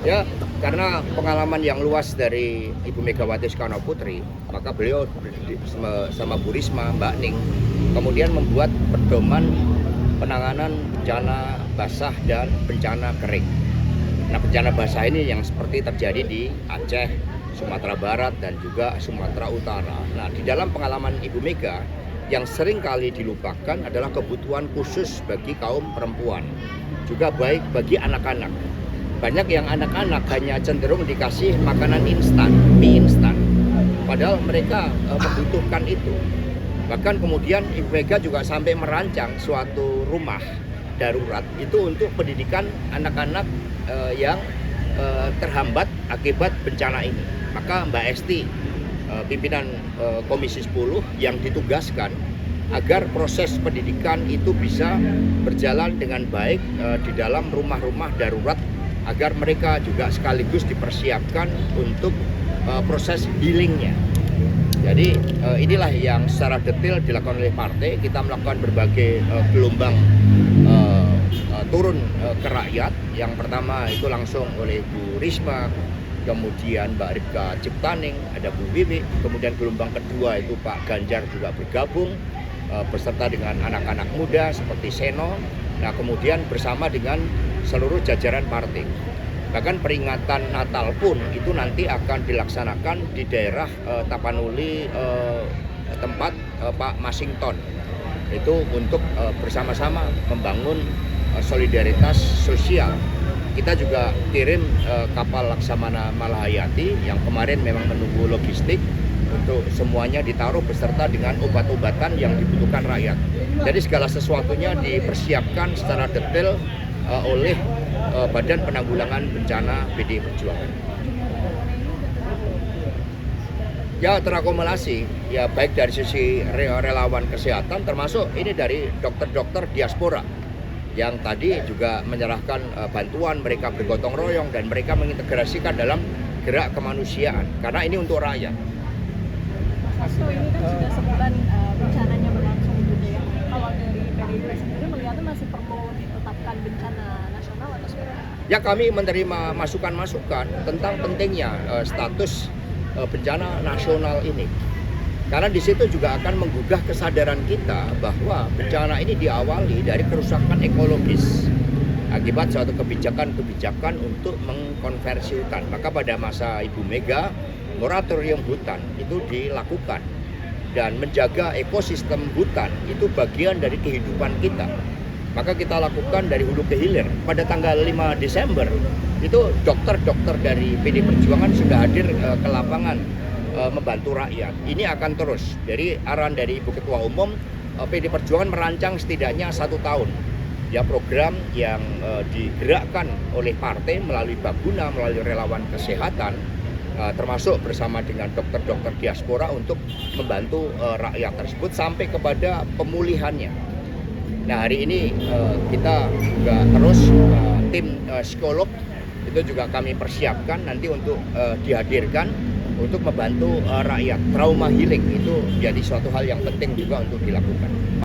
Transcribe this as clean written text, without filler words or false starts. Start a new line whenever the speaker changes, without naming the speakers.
Ya, karena pengalaman yang luas dari Ibu Megawati Soekarno Putri, maka beliau sama Bu Risma, Mbak Ning, kemudian membuat pedoman penanganan bencana basah dan bencana kering. Nah, bencana basah ini yang seperti terjadi di Aceh, Sumatera Barat, dan juga Sumatera Utara. Nah, di dalam pengalaman Ibu Mega, yang sering kali dilupakan adalah kebutuhan khusus bagi kaum perempuan, juga baik bagi anak-anak. Banyak yang anak-anak hanya cenderung dikasih makanan instan, mie instan, padahal mereka membutuhkan itu. Bahkan kemudian Ibu Mega juga sampai merancang suatu rumah darurat itu untuk pendidikan anak-anak yang terhambat akibat bencana ini. Maka Mbak Esti, pimpinan Komisi 10 yang ditugaskan agar proses pendidikan itu bisa berjalan dengan baik di dalam rumah-rumah darurat, agar mereka juga sekaligus dipersiapkan untuk proses healingnya. Jadi inilah yang secara detail dilakukan oleh partai. Kita melakukan berbagai gelombang turun ke rakyat. Yang pertama itu langsung oleh Bu Risma, kemudian Mbak Rifka Ciptaning, ada Bu Wiwi, kemudian gelombang kedua itu Pak Ganjar juga bergabung beserta dengan anak-anak muda seperti Seno. Nah, kemudian bersama dengan seluruh jajaran partai. Bahkan peringatan Natal pun itu nanti akan dilaksanakan di daerah Tapanuli, tempat Pak Masington. Itu untuk bersama-sama membangun solidaritas sosial. Kita juga kirim kapal Laksamana Malahayati yang kemarin memang menunggu logistik untuk semuanya ditaruh beserta dengan obat-obatan yang dibutuhkan rakyat. Jadi segala sesuatunya dipersiapkan secara detail oleh Badan Penanggulangan Bencana PDI Perjuangan. Ya, terakumulasi, ya baik dari sisi relawan kesehatan, termasuk ini dari dokter-dokter diaspora yang tadi juga menyerahkan bantuan, mereka bergotong royong dan mereka mengintegrasikan dalam gerak kemanusiaan, karena ini untuk rakyat.
Hasto, ini kan sudah sebulan bencananya berlangsung gitu ya. Kalau dari PDIP sendiri melihatnya masih perlu ditetapkan bencana nasional atau seperti apa?
Ya, kami menerima masukan-masukan tentang pentingnya status bencana nasional ini. Karena di situ juga akan menggugah kesadaran kita bahwa bencana ini diawali dari kerusakan ekologis akibat suatu kebijakan-kebijakan untuk mengkonversi hutan. Maka pada masa Ibu Mega, moratorium hutan itu dilakukan, dan menjaga ekosistem hutan itu bagian dari kehidupan kita. Maka kita lakukan dari hulu ke hilir. Pada tanggal 5 Desember itu dokter-dokter dari PDI Perjuangan sudah hadir ke lapangan membantu rakyat. Ini akan terus. Dari arahan dari Ibu Ketua Umum, PDI Perjuangan merancang setidaknya 1 tahun ya program yang digerakkan oleh partai melalui Baguna, melalui relawan kesehatan, termasuk bersama dengan dokter-dokter diaspora untuk membantu rakyat tersebut sampai kepada pemulihannya. Nah, hari ini kita juga terus tim psikolog itu juga kami persiapkan nanti untuk dihadirkan untuk membantu rakyat. Trauma healing itu jadi suatu hal yang penting juga untuk dilakukan.